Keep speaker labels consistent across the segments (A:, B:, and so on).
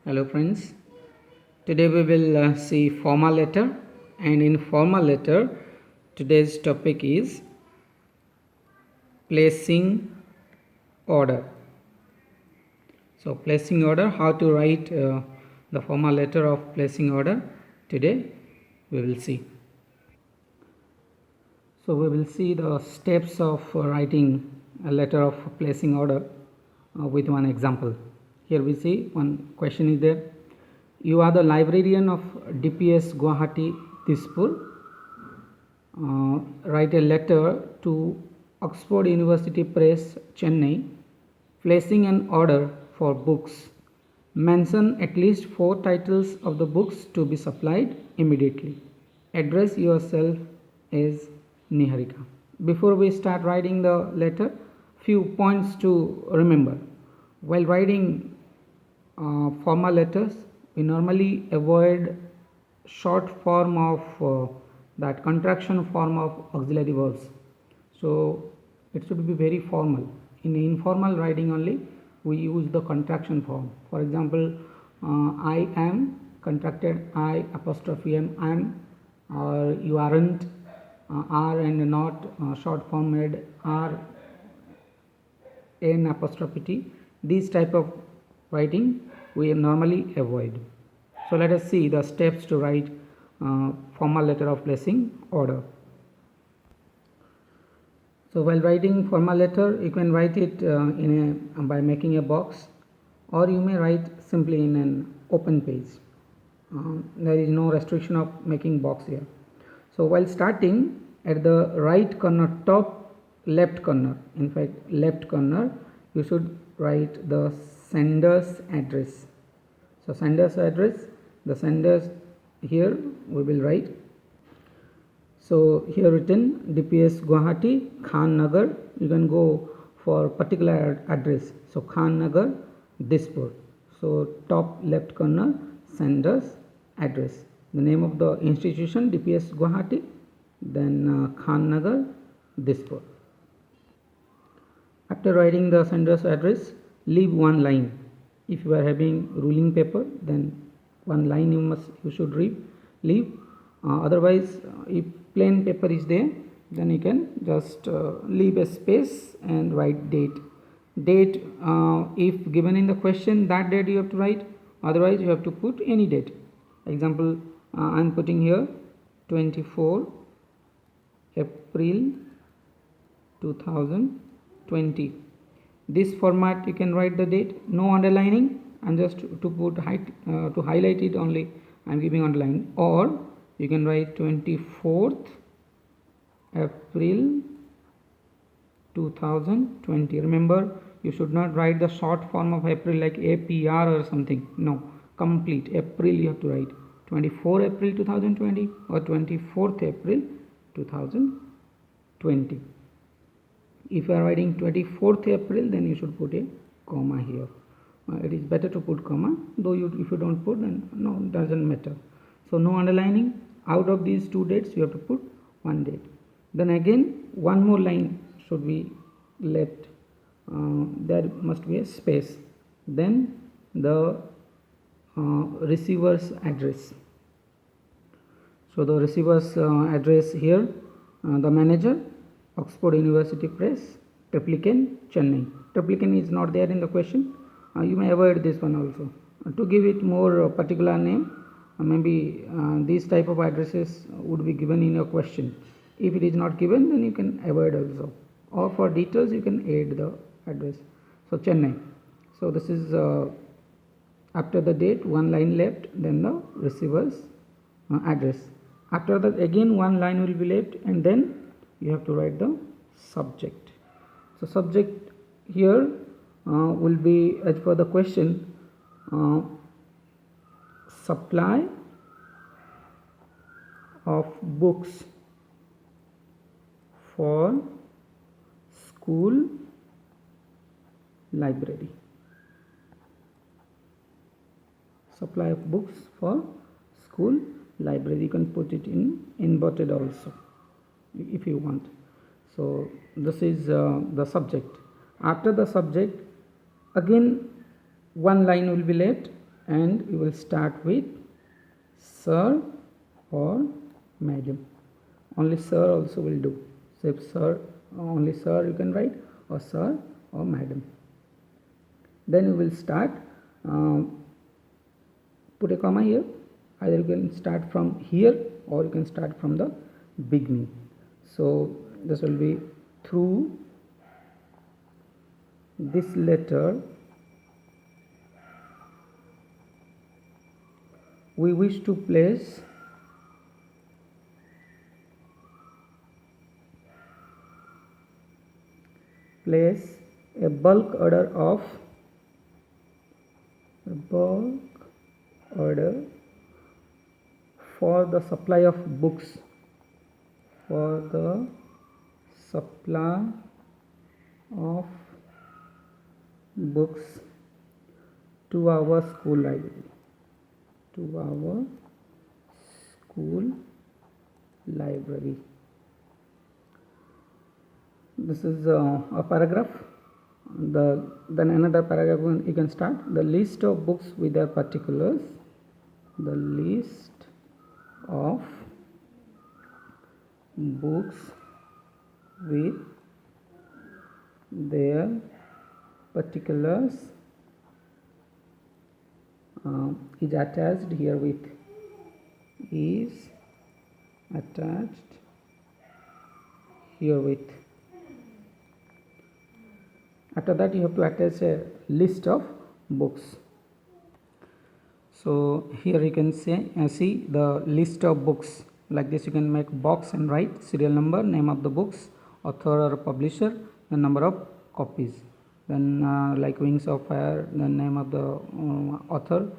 A: Hello friends, today we will see formal letter, and in formal letter today's topic is placing order. So placing order, how to write the formal letter of placing order, today we will see. So we will see the steps of writing a letter of placing order with one example. Here we see one question is there. You are the librarian of DPS Guwahati Dispur. Write a letter to Oxford University Press, Chennai, placing an order for books. Mention at least 4 titles of the books to be supplied immediately. Address yourself as Niharika. Before we start writing the letter, few points to remember. While writing formal letters, we normally avoid short form of that contraction form of auxiliary verbs. So it should be very formal. In informal writing only we use the contraction form. For example, I am contracted I apostrophe am, or you aren't, are and not, short form made are n apostrophe t. These type of writing we normally avoid. So let us see the steps to write formal letter of placing order. So while writing formal letter, you can write it by making a box, or you may write simply in an open page. There is no restriction of making box here. So while starting, at the right corner, top left corner, in fact left corner, you should write the sender's address. So sender's address, the sender's, here we will write. So here written DPS Guwahati, Khan Nagar. You can go for particular address. So Khan Nagar, Dispur. So top left corner, sender's address. The name of the institution DPS Guwahati, then Khan Nagar, Dispur. After writing the sender's address, leave one line. If you are having ruling paper, then one line you should leave. Otherwise, if plain paper is there, then you can just leave a space and write date. Date, if given in the question, that date you have to write. Otherwise, you have to put any date. Example, I am putting here 24 April 2020. This format you can write the date, no underlining. And just to put to highlight it only, I am giving underline. Or you can write 24th April 2020. Remember, you should not write the short form of April like APR or something. No, complete April you have to write. 24 April 2020 or 24th April 2020. If you are writing 24th April, then you should put a comma here. It is better to put comma, though if you don't put, then no, doesn't matter. So no underlining. Out of these two dates you have to put one date. Then again one more line should be left. There must be a space. Then the receiver's address. So the receiver's address here, the manager, Oxford University Press, Triplicane, Chennai. Triplicane is not there in the question. You may avoid this one also. To give it more particular name, maybe these type of addresses would be given in your question. If it is not given, then you can avoid also. Or for details, you can add the address. So Chennai. So this is after the date, one line left, then the receiver's address. After that, again one line will be left, and then you have to write the subject. So subject here will be, as per the question, supply of books for school library. Supply of books for school library. You can put it in inverted also if you want. So this is the subject. After the subject, again one line will be left, and we will start with sir or madam. Only sir also will do. So if sir, only sir you can write, or sir or madam. Then we will start, put a comma here. Either you can start from here or you can start from the beginning. So this will be through this letter we wish to place a bulk order for the supply of books to our school library. This is a paragraph. Then another paragraph you can start. The list of books with their particulars. The list of books with their particulars is attached herewith. After that you have to attach a list of books. So here you can see the list of books. Like this you can make box and write serial number, name of the books, author or publisher, the number of copies. Then like Wings of Fire, the name of the author,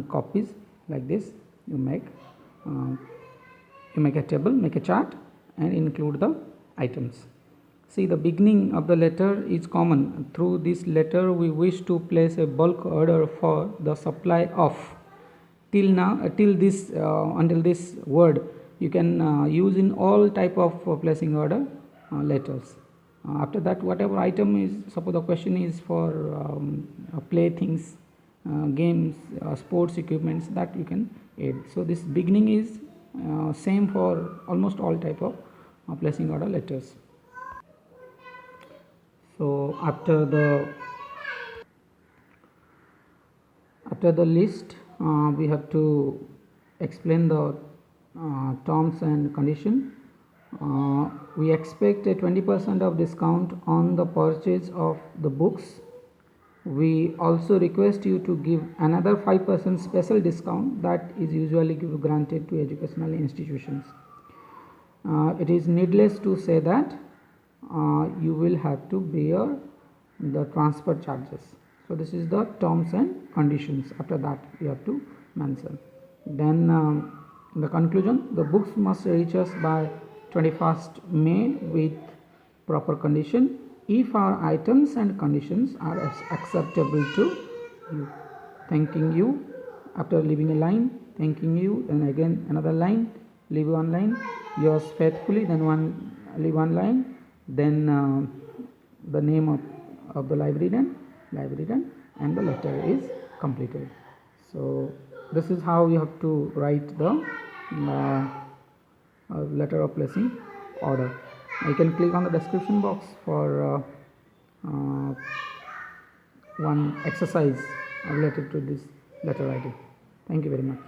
A: copies. Like this you make a table, make a chart and include the items. See, the beginning of the letter is common. Through this letter we wish to place a bulk order for the supply of. Until this word you can use in all type of placing order letters. After that, whatever item is, suppose the question is for playthings, games, sports equipments, that you can add. So this beginning is same for almost all type of placing order letters. So after the list we have to explain the terms and condition. We expect a 20% of discount on the purchase of the books. We also request you to give another 5% special discount that is usually granted to educational institutions. It is needless to say that you will have to bear the transfer charges. So this is the terms and conditions. After that you have to mention. Then the conclusion, the books must reach us by 21st May with proper condition if our items and conditions are acceptable to you. Thanking you. After leaving a line, thanking you, and again another line, leave one line, yours faithfully, then leave one line, then the name of the librarian, and the letter is completed. So this is how you have to write the letter of placing order. You can click on the description box for one exercise related to this letter writing. Thank you very much.